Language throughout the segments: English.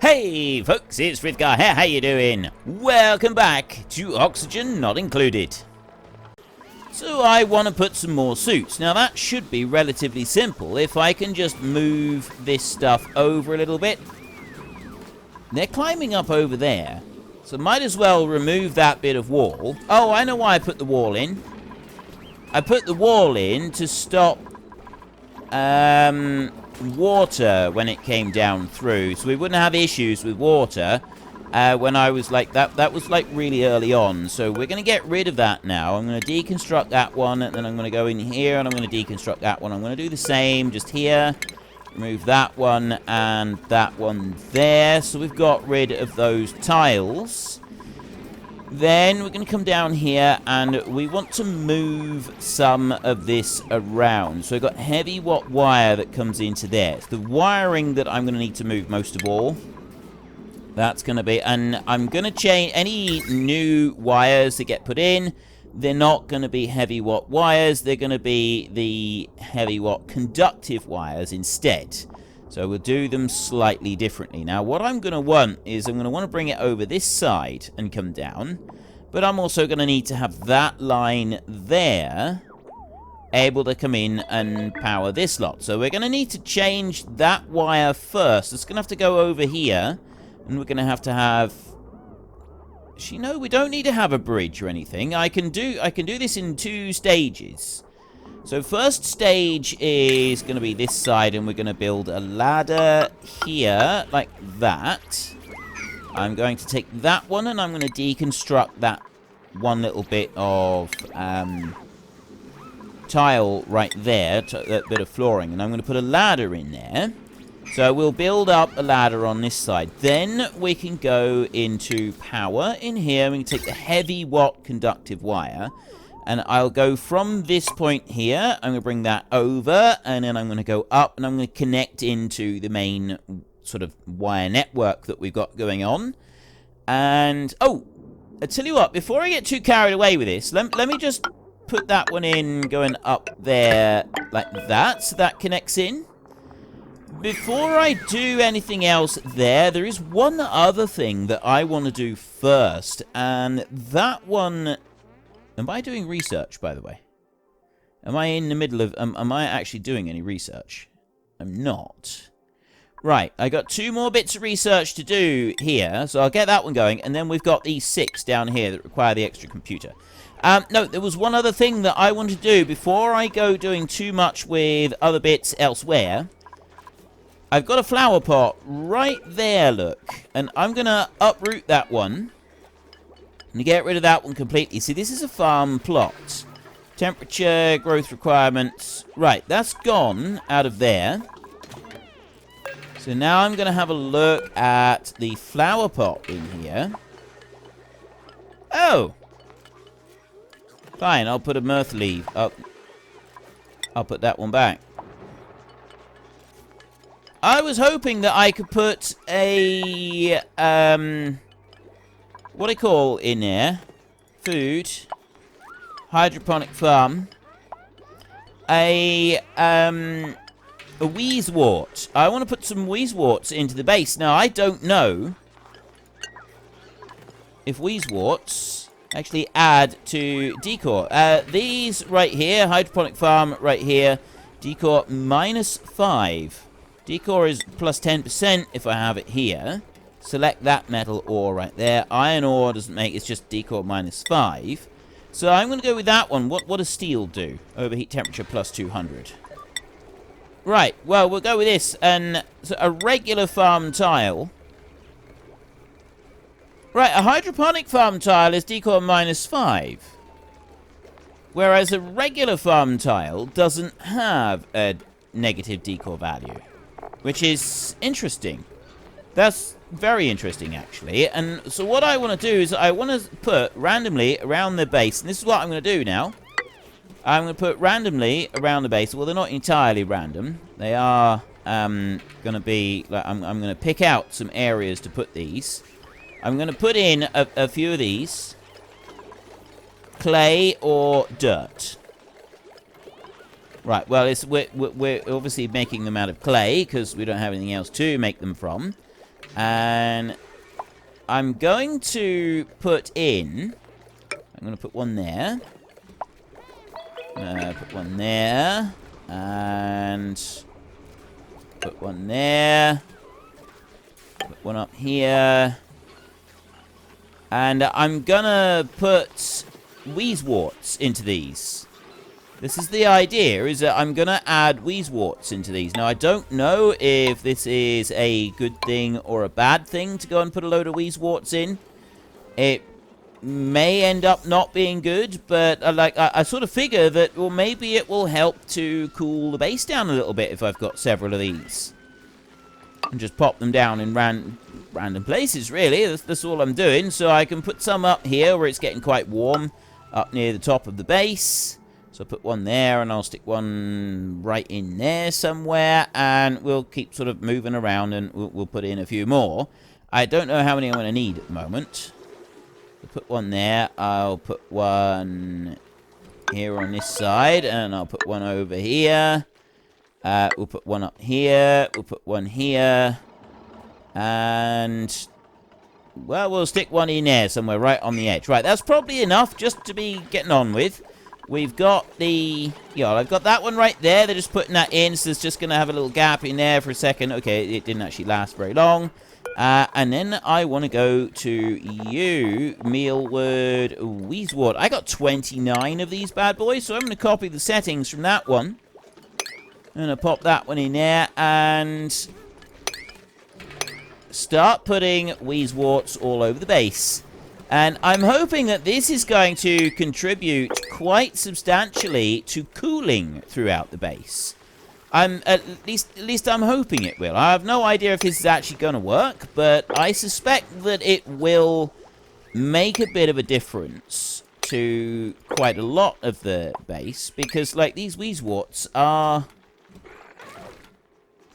Hey folks, it's Frithgar here, how you doing? Welcome back to Oxygen Not Included. So I want to put some more suits. Now that should be relatively simple if I can just move this stuff over a little bit. They're climbing up over there, so might as well remove that bit of wall. Oh, I know why I put the wall in. I put the wall in to stop water when it came down through, so we wouldn't have issues with water when I was like that was like really early on. So we're going to get rid of that now. I'm going to deconstruct that one, and then I'm going to go in here and I'm going to deconstruct that one. I'm going to do the same just here, remove that one and that one there, so we've got rid of those tiles. Then we're going to come down here and we want to move some of this around. So we've got heavy watt wire that comes into there. It's the wiring that I'm going to need to move most of all. That's going to be, and I'm going to change any new wires that get put in. They're not going to be heavy watt wires. They're going to be the heavy watt conductive wires instead. So we'll do them slightly differently. Now, what I'm going to want is I'm going to want to bring it over this side and come down. But I'm also going to need to have that line there able to come in and power this lot. So we're going to need to change that wire first. It's going to have to go over here. And we're going to have... Actually, no, we don't need to have a bridge or anything. I can do this in 2 stages. So first stage is going to be this side, and we're going to build a ladder here, like that. I'm going to take that one, and I'm going to deconstruct that one little bit of tile right there, that bit of flooring, and I'm going to put a ladder in there. So we'll build up a ladder on this side. Then we can go into power in here. We can take the heavy watt conductive wire. And I'll go from this point here. I'm going to bring that over. And then I'm going to go up. And I'm going to connect into the main sort of wire network that we've got going on. And, oh, I tell you what. Before I get too carried away with this, let me just put that one in going up there like that. So that connects in. Before I do anything else there is one other thing that I want to do first. And that one... Am I doing research, by the way? Am I in the middle of... Am I actually doing any research? I'm not. Right, I got 2 more bits of research to do here, so I'll get that one going. And then we've got these 6 down here that require the extra computer. No, there was one other thing that I wanted to do before I go doing too much with other bits elsewhere. I've got a flower pot right there, look. And I'm going to uproot that one. And get rid of that one completely. See, this is a farm plot. Temperature, growth requirements. Right, that's gone out of there. So now I'm going to have a look at the flower pot in here. Oh! Fine, I'll put a myrtle leaf up. I'll put that one back. I was hoping that I could put a, what do you call in there? Food. Hydroponic farm. A wheezewort. I want to put some wheezeworts into the base. Now, I don't know if wheezeworts actually add to decor. These right here, hydroponic farm right here, decor -5. Decor is plus 10% if I have it here. Select that metal ore right there. Iron ore doesn't make, it's just decor -5. So I'm going to go with that one. What does steel do? Overheat temperature plus 200. Right, well, we'll go with this. And so a regular farm tile. Right, a hydroponic farm tile is decor -5. Whereas a regular farm tile doesn't have a negative decor value. Which is interesting. That's very interesting, actually. And so what I want to do is I want to put randomly around the base. And this is what I'm going to do now. I'm going to put randomly around the base. Well, they're not entirely random. They are going to be... Like, I'm going to pick out some areas to put these. I'm going to put in a few of these. Clay or dirt. Right, well, we're obviously making them out of clay, because we don't have anything else to make them from. And I'm going to put in... I'm going to put one there. Put one there. And... put one there. Put one up here. And I'm gonna put wheezeworts into these. This is the idea, is that I'm gonna add wheezeworts into these. Now, I don't know if this is a good thing or a bad thing to go and put a load of wheezeworts in. It may end up not being good, but I sort of figure that, well, maybe it will help to cool the base down a little bit if I've got several of these. And just pop them down in random places, really. That's all I'm doing. So I can put some up here where it's getting quite warm, up near the top of the base. So I'll put one there, and I'll stick one right in there somewhere, and we'll keep sort of moving around, and we'll put in a few more. I don't know how many I'm going to need at the moment. I'll put one there. I'll put one here on this side, and I'll put one over here. We'll put one up here. We'll put one here. And, well, we'll stick one in there somewhere right on the edge. Right, that's probably enough just to be getting on with. We've got the... yeah, I've got that one right there. They're just putting that in, so it's just going to have a little gap in there for a second. Okay, it didn't actually last very long. And then I want to go to you, Mealwood Wheezewort. I got 29 of these bad boys, so I'm going to copy the settings from that one. I'm going to pop that one in there and start putting wheezeworts all over the base. And I'm hoping that this is going to contribute quite substantially to cooling throughout the base. At least I'm hoping it will. I have no idea if this is actually going to work, but I suspect that it will make a bit of a difference to quite a lot of the base, because, like, these wheezeworts are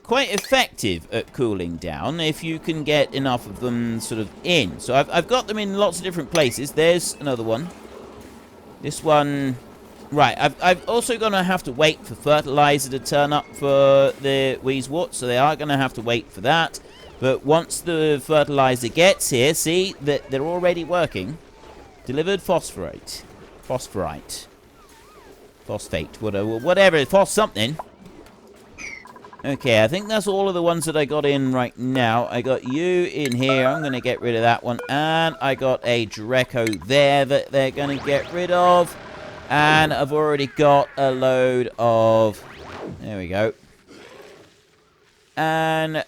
quite effective at cooling down if you can get enough of them sort of in. So I've got them in lots of different places. There's another one. This one... right, I've also going to have to wait for fertilizer to turn up for the wheezeworts, so they are going to have to wait for that. But once the fertilizer gets here, see, that they're already working. Delivered phosphorite. Phosphorite. Phosphate. Whatever. Phos something. Okay, I think that's all of the ones that I got in right now. I got you in here. I'm going to get rid of that one. And I got a Draco there that they're going to get rid of. And I've already got a load of... there we go. And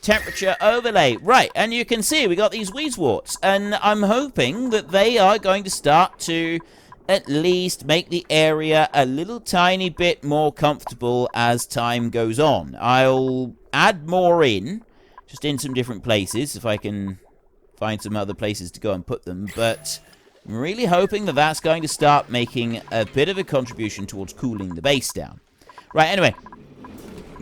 temperature overlay. Right, and you can see we got these wheezeworts. And I'm hoping that they are going to start to at least make the area a little tiny bit more comfortable as time goes on. I'll add more in, just in some different places, if I can find some other places to go and put them. But I'm really hoping that that's going to start making a bit of a contribution towards cooling the base down. Right, anyway,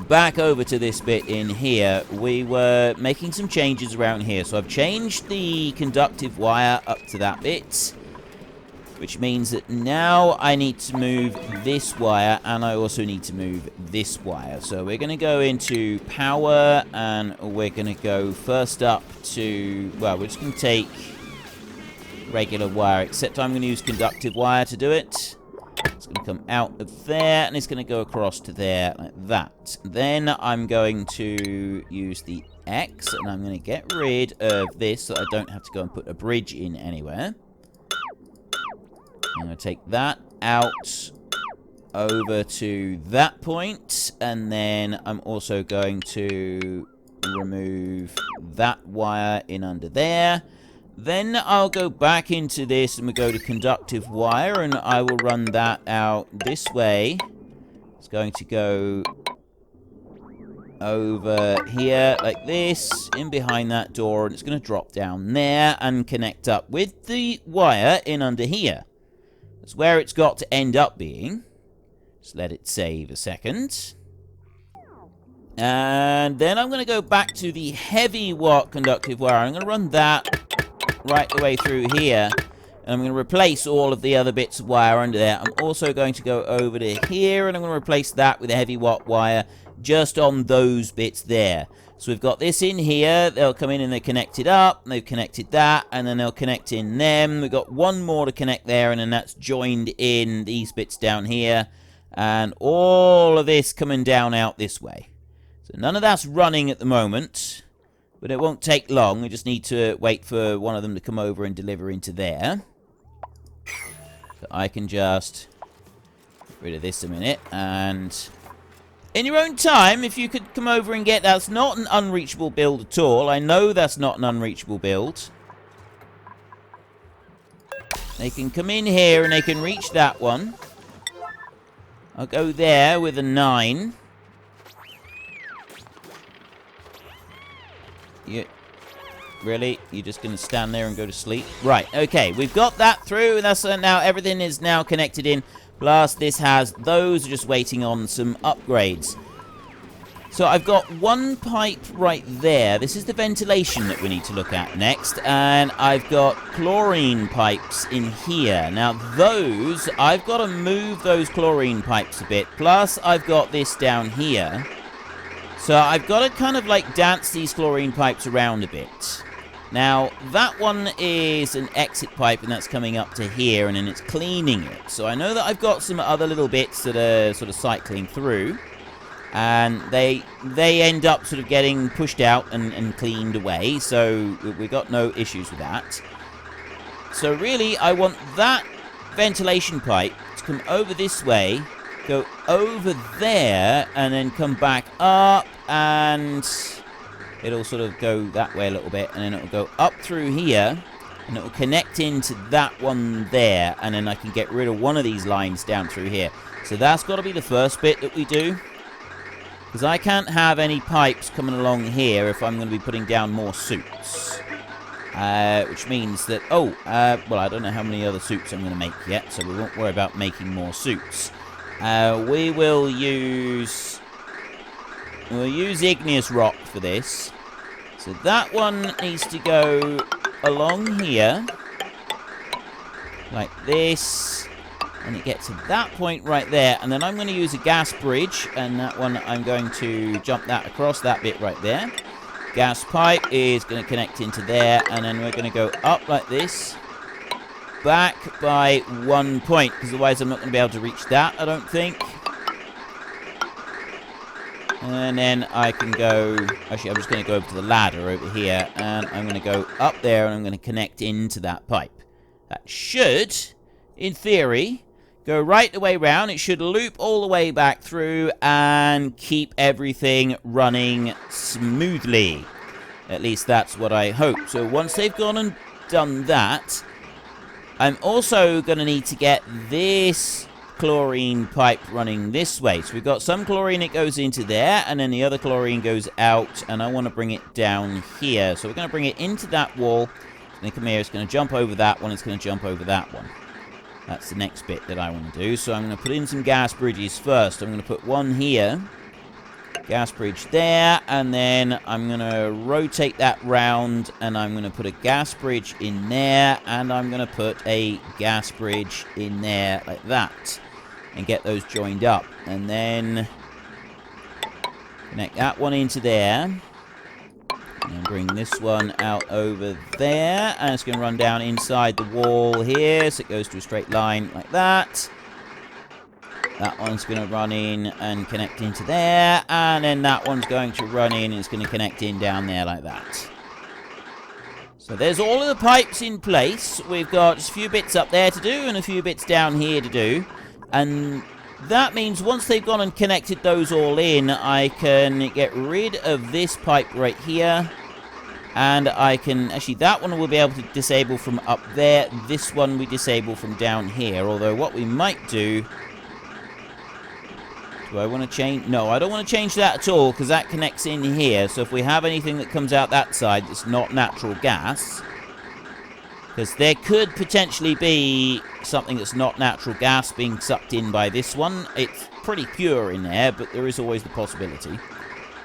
back over to this bit in here. We were making some changes around here. So I've changed the conductive wire up to that bit, which means that now I need to move this wire, and I also need to move this wire. So we're going to go into power, and we're going to go first up to... well, we're just going to take regular wire, except I'm going to use conductive wire to do it. It's going to come out of there, and it's going to go across to there, like that. Then I'm going to use the X, and I'm going to get rid of this so I don't have to go and put a bridge in anywhere. I'm going to take that out over to that point, and then I'm also going to remove that wire in under there. Then I'll go back into this, and we'll go to conductive wire, and I will run that out this way. It's going to go over here like this, in behind that door, and it's going to drop down there and connect up with the wire in under here. That's where it's got to end up being. Just let it save a second. And then I'm going to go back to the heavy watt conductive wire. I'm going to run that right the way through here. And I'm going to replace all of the other bits of wire under there. I'm also going to go over to here, and I'm going to replace that with a heavy watt wire just on those bits there. So we've got this in here. They'll come in and they're connected up. They've connected that, and then they'll connect in them. We've got one more to connect there, and then that's joined in these bits down here. And all of this coming down out this way. So none of that's running at the moment, but it won't take long. We just need to wait for one of them to come over and deliver into there. So I can just get rid of this a minute, and in your own time, if you could come over and get... That's not an unreachable build at all. I know that's not an unreachable build. They can come in here and they can reach that one. I'll go there with a 9. Really? You're just going to stand there and go to sleep? Right, okay. We've got that through, and that's now everything is now connected in. Plus, this has... Those are just waiting on some upgrades. So, I've got one pipe right there. This is the ventilation that we need to look at next. And I've got chlorine pipes in here. Now, those... I've got to move those chlorine pipes a bit. Plus, I've got this down here. So, I've got to kind of, like, dance these chlorine pipes around a bit. Now, that one is an exit pipe, and that's coming up to here, and then it's cleaning it. So I know that I've got some other little bits that are sort of cycling through, and they end up sort of getting pushed out and cleaned away, so we've got no issues with that. So really, I want that ventilation pipe to come over this way, go over there, and then come back up, and... It'll sort of go that way a little bit, and then it'll go up through here, and it'll connect into that one there, and then I can get rid of one of these lines down through here. So that's got to be the first bit that we do, because I can't have any pipes coming along here if I'm going to be putting down more suits. Which means that, well, I don't know how many other suits I'm going to make yet, so we won't worry about making more suits. We'll use igneous rock for this. So that one needs to go along here, like this, and it gets to that point right there. And then I'm going to use a gas bridge, and that one I'm going to jump that across that bit right there. Gas pipe is going to connect into there, and then we're going to go up like this, back by 1 point, because otherwise I'm not going to be able to reach that, I don't think. And then I can go... Actually, I'm just going to go over to the ladder over here. And I'm going to go up there and I'm going to connect into that pipe. That should, in theory, go right the way round. It should loop all the way back through and keep everything running smoothly. At least that's what I hope. So once they've gone and done that, I'm also going to need to get this chlorine pipe running this way. So we've got some chlorine that goes into there, and then the other chlorine goes out, and I want to bring it down here. So we're going to bring it into that wall. It's going to come here, it's going to jump over that one, it's going to jump over that one. That's the next bit that I want to do. So I'm going to put in some gas bridges first. I'm going to put one here, gas bridge there, and then I'm going to rotate that round, and I'm going to put a gas bridge in there, and I'm going to put a gas bridge in there like that. And get those joined up. And then connect that one into there. And bring this one out over there. And it's going to run down inside the wall here. So it goes to a straight line like that. That one's going to run in and connect into there. And then that one's going to run in and it's going to connect in down there like that. So there's all of the pipes in place. We've got just a few bits up there to do and a few bits down here to do. And that means once they've gone and connected those all in, I can get rid of this pipe right here. And I can... Actually, that one we'll be able to disable from up there. This one we disable from down here. Although what we might do... Do I want to change... No, I don't want to change that at all, because that connects in here. So if we have anything that comes out that side that's not natural gas... Because there could potentially be something that's not natural gas being sucked in by this one. It's pretty pure in there, but there is always the possibility.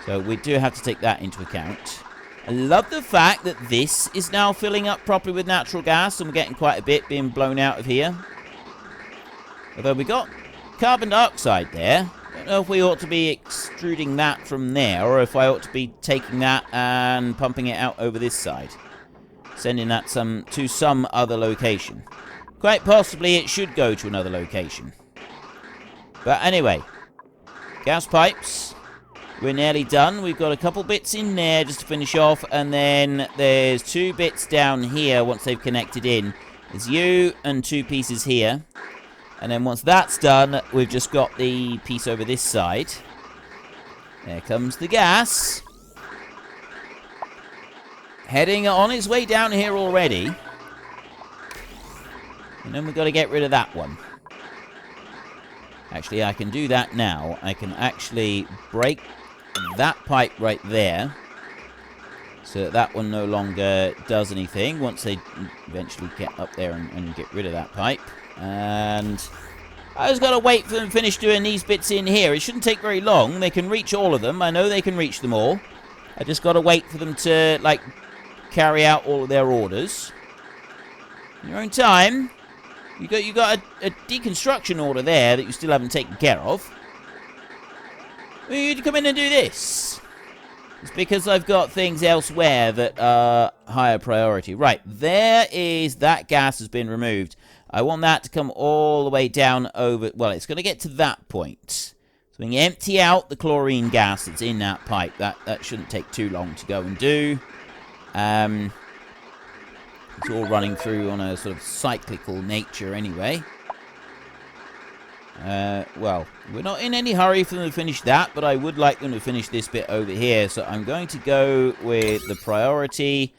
So we do have to take that into account. I love the fact that this is now filling up properly with natural gas, and we're getting quite a bit being blown out of here. Although we got carbon dioxide there. don't know if we ought to be extruding that from there, or if I ought to be taking that and pumping it out over this side. Sending that to some other location. Quite possibly it should go to another location. But anyway, gas pipes. We're nearly done. We've got a couple bits in there just to finish off, and then there's 2 bits down here once they've connected in. There's you and 2 pieces here. And then once that's done, we've just got the piece over this side. There comes the gas. Heading on its way down here already. And then we've got to get rid of that one. Actually, I can do that now. I can actually break that pipe right there. So that that one no longer does anything once they eventually get up there and get rid of that pipe. And I just got to wait for them to finish doing these bits in here. It shouldn't take very long. They can reach all of them. I know they can reach them all. I just got to wait for them to, like, carry out all of their orders. In your own time. You got a deconstruction order there that you still haven't taken care of. You'd come in and do this. It's because I've got things elsewhere that are higher priority. Right, there is that gas has been removed. I want that to come all the way down over... Well, it's going to get to that point. So we can empty out the chlorine gas that's in that pipe. That shouldn't take too long to go and do. It's all running through on a sort of cyclical nature anyway. Well, we're not in any hurry for them to finish that, but I would like them to finish this bit over here. So I'm going to go with the priority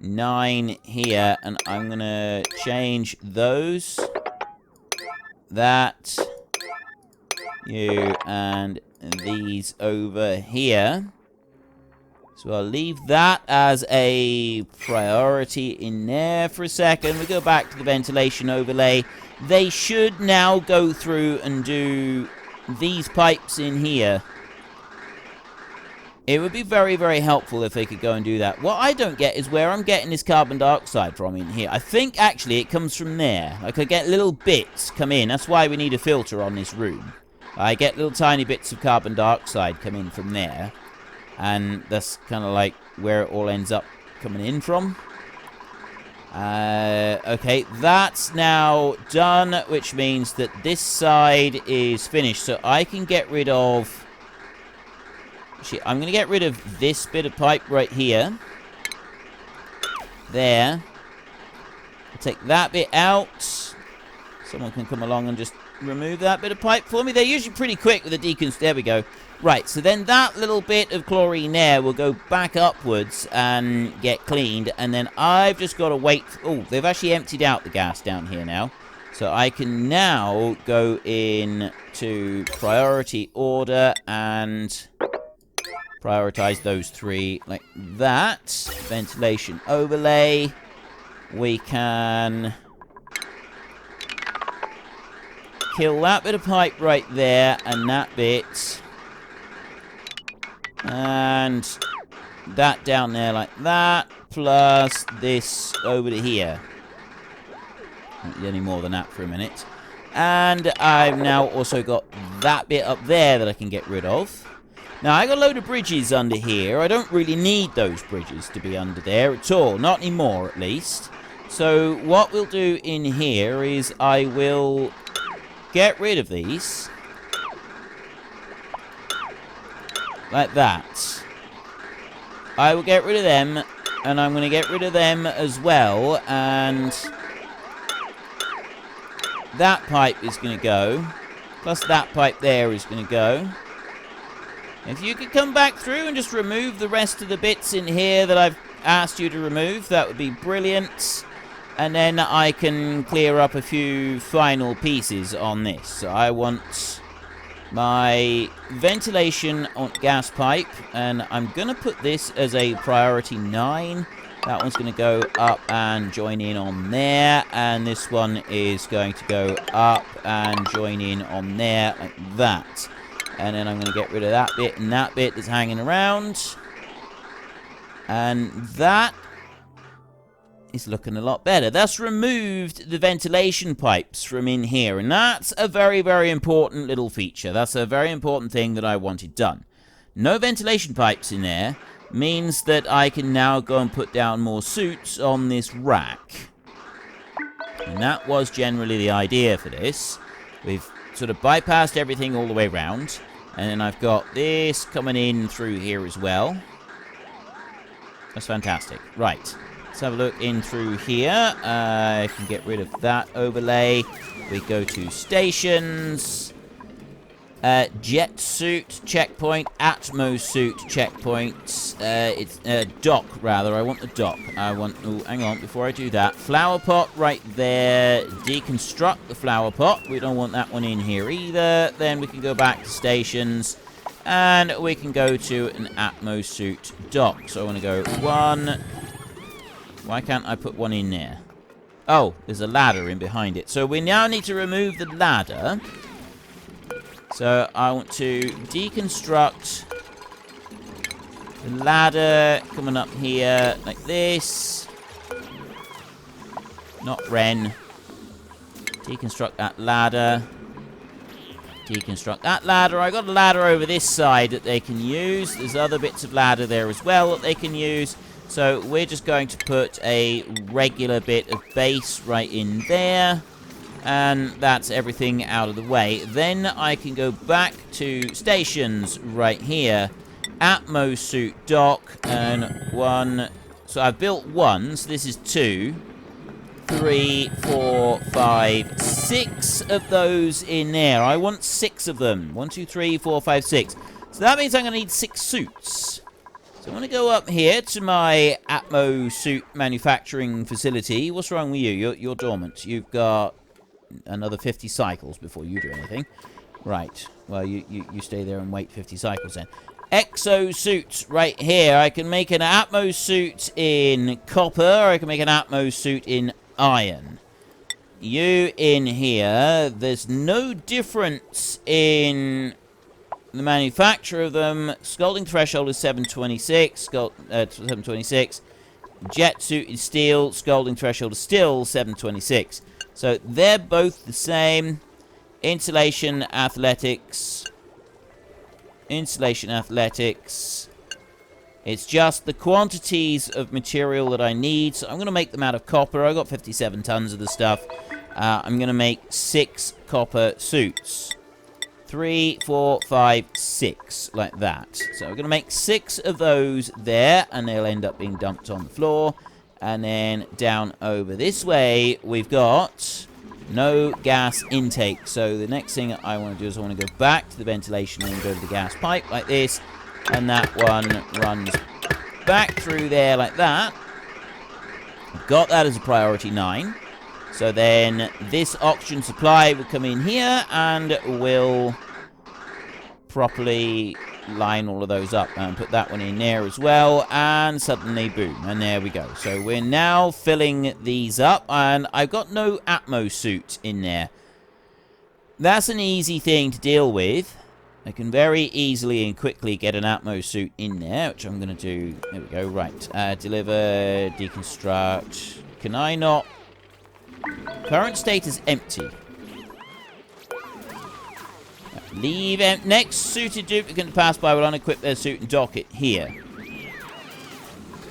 9 here, and I'm going to change those. That. You and these over here. So I'll leave that as a priority in there for a second. We go back to the ventilation overlay. They should now go through and do these pipes in here. It would be very, very helpful if they could go and do that. What I don't get is where I'm getting this carbon dioxide from in here. I think, actually, it comes from there. Like, I get little bits come in. That's why we need a filter on this room. I get little tiny bits of carbon dioxide come in from there. And that's kind of like where it all ends up coming in from. Okay, that's now done, which means that this side is finished. So I can get rid of... Actually, I'm going to get rid of this bit of pipe right here. There. I'll take that bit out. Someone can come along and just remove that bit of pipe for me. They're usually pretty quick with the decons. There we go. Right, so then that little bit of chlorine there will go back upwards and get cleaned. And then I've just got to wait. Oh, they've actually emptied out the gas down here now. So I can now go in to priority order and prioritize those 3 like that. Ventilation overlay. We can kill that bit of pipe right there and that bit. And that down there like that. Plus this over to here. Don't need any more than that for a minute. And I've now also got that bit up there that I can get rid of. Now, I got a load of bridges under here. I don't really need those bridges to be under there at all. Not anymore, at least. So, what we'll do in here is I will get rid of these. Like that. I will get rid of them. And I'm going to get rid of them as well. And that pipe is going to go. Plus that pipe there is going to go. If you could come back through and just remove the rest of the bits in here that I've asked you to remove, that would be brilliant. And then I can clear up a few final pieces on this. So I want my ventilation on gas pipe, and I'm going to put this as a priority 9. That one's going to go up and join in on there, and this one is going to go up and join in on there, like that. And then I'm going to get rid of that bit and that bit that's hanging around. And that is looking a lot better. That's removed the ventilation pipes from in here, and that's a very, very important little feature. That's a very important thing that I wanted done. No ventilation pipes in there means that I can now go and put down more suits on this rack. And that was generally the idea for this. We've sort of bypassed everything all the way around, and then I've got this coming in through here as well. That's fantastic. Right. Let's have a look in through here. I can get rid of that overlay. We go to stations. Jet suit checkpoint. Atmo suit checkpoint. It's dock, rather. I want the dock. I want... Oh, hang on. Before I do that. Flower pot right there. Deconstruct the flower pot. We don't want that one in here either. Then we can go back to stations. And we can go to an Atmo suit dock. So I want to go 1... Why can't I put one in there? Oh, there's a ladder in behind it. So we now need to remove the ladder. So I want to deconstruct the ladder coming up here like this. Not Ren. Deconstruct that ladder. Deconstruct that ladder. I got a ladder over this side that they can use. There's other bits of ladder there as well that they can use. So we're just going to put a regular bit of base right in there. And that's everything out of the way. Then I can go back to stations right here. Atmo suit dock and 1. So I've built 1. So this is 2, 3, 4, 5, 6 of those in there. I want 6 of them. 1, 2, 3, 4, 5, 6. So that means I'm going to need 6 suits. So I'm going to go up here to my Atmo suit manufacturing facility. What's wrong with you? You're dormant. You've got another 50 cycles before you do anything. Right. Well, you stay there and wait 50 cycles then. Exo suits right here. I can make an Atmo suit in copper. Or I can make an Atmo suit in iron. You in here. There's no difference in the manufacture of them. Scalding threshold is 726. 726. Jet suit is steel. Scalding threshold is still 726. So they're both the same. Insulation athletics. Insulation athletics. It's just the quantities of material that I need. So I'm going to make them out of copper. I got 57 tons of the stuff. I'm going to make 6 copper suits. 3, 4, 5, 6, like that. So we're going to make 6 of those there, and they'll end up being dumped on the floor. And then down over this way, we've got no gas intake. So the next thing I want to do is I want to go back to the ventilation and go to the gas pipe like this. And that one runs back through there like that. I've got that as a priority 9. So then this oxygen supply will come in here and will properly line all of those up and put that one in there as well, and suddenly boom, and there we go. So we're now filling these up, and I've got no Atmo suit in there. That's an easy thing to deal with. I can very easily and quickly get an Atmo suit in there, which I'm going to do. There we go. Right. Deliver, deconstruct. Can I not? Current state is empty. Leave next suited duplicant to pass by will unequip their suit and dock it here.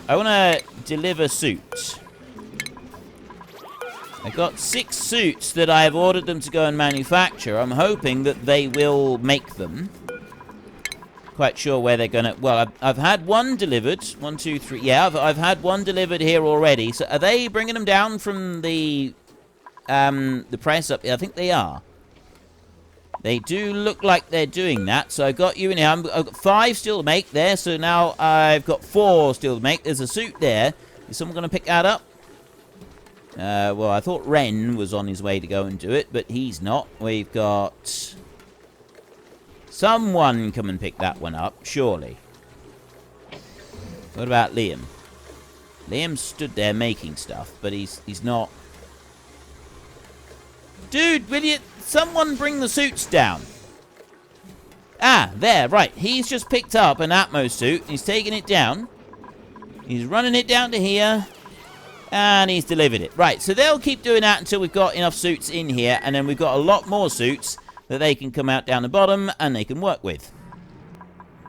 I want to deliver suits. I got 6 suits that I have ordered them to go and manufacture. I'm hoping that they will make them. Quite sure where they're gonna. Well, I've had one delivered. 1, 2, 3. Yeah, I've had one delivered here already. So are they bringing them down from the press up? I think they are. They do look like they're doing that. So I got you in here. I've got 5 still to make there. So now I've got 4 still to make. There's a suit there. Is someone going to pick that up? Well, I thought Ren was on his way to go and do it, but he's not. We've got someone come and pick that one up, surely. What about Liam? Liam stood there making stuff, but he's not. Dude, will you... Someone bring the suits down. Ah, there, right. He's just picked up an Atmo suit. He's taking it down. He's running it down to here. And he's delivered it. Right, so they'll keep doing that until we've got enough suits in here. And then we've got a lot more suits that they can come out down the bottom and they can work with.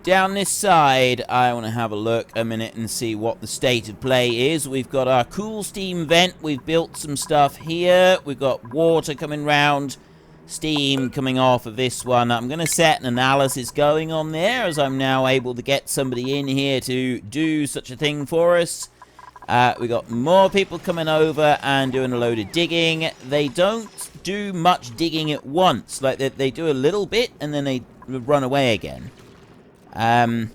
Down this side, I want to have a look a minute and see what the state of play is. We've got our cool steam vent. We've built some stuff here. We've got water coming round. Steam coming off of this one. I'm going to set an analysis going on there, as I'm now able to get somebody in here to do such a thing for us. We got more people coming over and doing a load of digging. They don't do much digging at once. Like, they do a little bit and then they run away again. I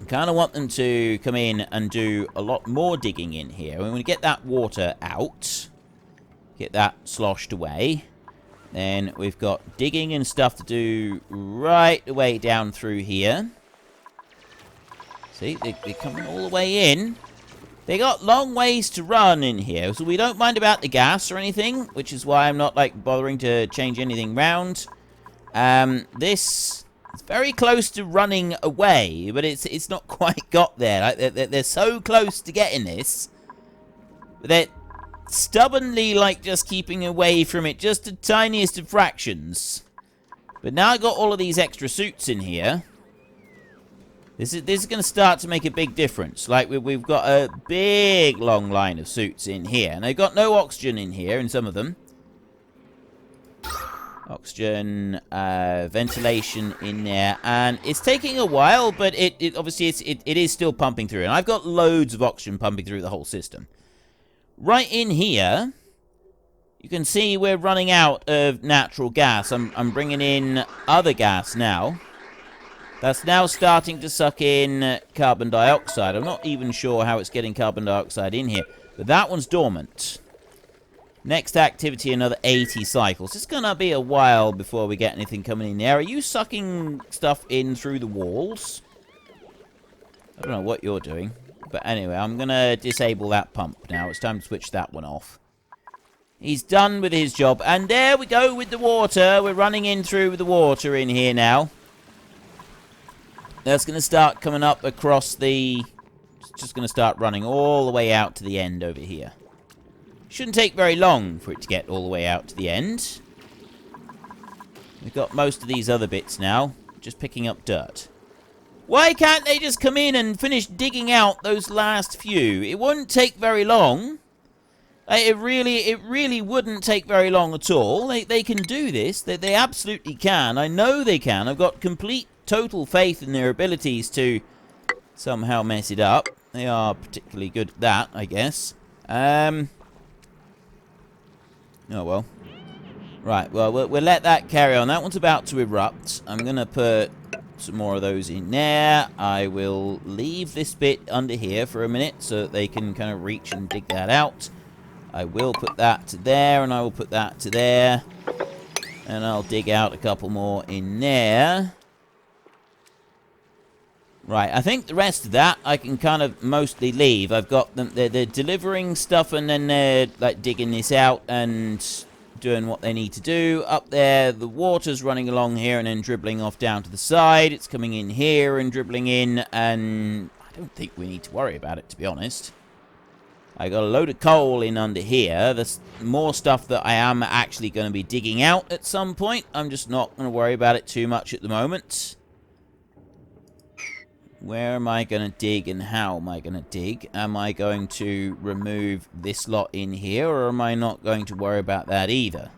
kind of want them to come in and do a lot more digging in here. When we get that water out, get that sloshed away, then we've got digging and stuff to do right the way down through here. See, they're coming all the way in. They got long ways to run in here, so we don't mind about the gas or anything, which is why I'm not, like, bothering to change anything round. This is very close to running away, but it's not quite got there. Like, they're so close to getting this. They're stubbornly, like, just keeping away from it just the tiniest of fractions. But now I've got all of these extra suits in here. This is going to start to make a big difference. Like, we've got a big, long line of suits in here. And they've got no oxygen in here, in some of them. Oxygen, ventilation in there. And it's taking a while, but it obviously it is still pumping through. And I've got loads of oxygen pumping through the whole system. Right in here, you can see we're running out of natural gas. I'm bringing in other gas now. That's now starting to suck in carbon dioxide. I'm not even sure how it's getting carbon dioxide in here. But that one's dormant. Next activity, another 80 cycles. It's going to be a while before we get anything coming in there. Are you sucking stuff in through the walls? I don't know what you're doing. But anyway, I'm going to disable that pump now. It's time to switch that one off. He's done with his job. And there we go with the water. We're running in through the water in here now. That's going to start coming up across the... It's just going to start running all the way out to the end over here. Shouldn't take very long for it to get all the way out to the end. We've got most of these other bits now. Just picking up dirt. Why can't they just come in and finish digging out those last few? It wouldn't take very long. It really wouldn't take very long at all. They can do this. They absolutely can. I know they can. I've got complete... total faith in their abilities to somehow mess it up. They are particularly good at that, I guess. Oh, well. Right, well, we'll let that carry on. That one's about to erupt. I'm going to put some more of those in there. I will leave this bit under here for a minute so that they can kind of reach and dig that out. I will put that to there, and I will put that to there. And I'll dig out a couple more in there. Right, I think the rest of that I can kind of mostly leave. I've got them, they're delivering stuff and then they're like digging this out and doing what they need to do. Up there, the water's running along here and then dribbling off down to the side. It's coming in here and dribbling in, and I don't think we need to worry about it, to be honest. I got a load of coal in under here. There's more stuff that I am actually going to be digging out at some point. I'm just not going to worry about it too much at the moment. Where am I going to dig and how am I going to dig? Am I going to remove this lot in here, or am I not going to worry about that either?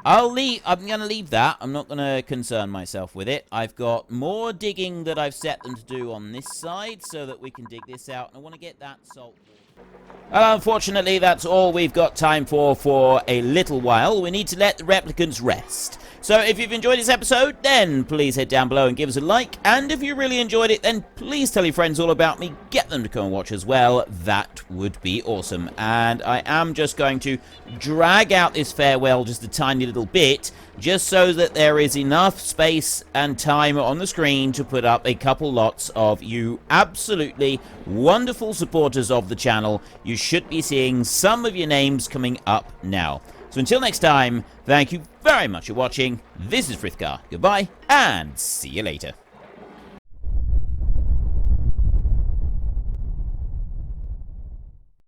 I'm going to leave that. I'm not going to concern myself with it. I've got more digging that I've set them to do on this side so that we can dig this out. And I want to get that salt. Well, unfortunately, that's all we've got time for a little while. We need to let the replicants rest. So if you've enjoyed this episode, then please head down below and give us a like. And if you really enjoyed it, then please tell your friends all about me. Get them to come and watch as well. That would be awesome. And I am just going to drag out this farewell just a tiny little bit, just so that there is enough space and time on the screen to put up a couple lots of you absolutely wonderful supporters of the channel. You should be seeing some of your names coming up now. So until next time, thank you very much for watching. This is Frithgar. Goodbye, and see you later.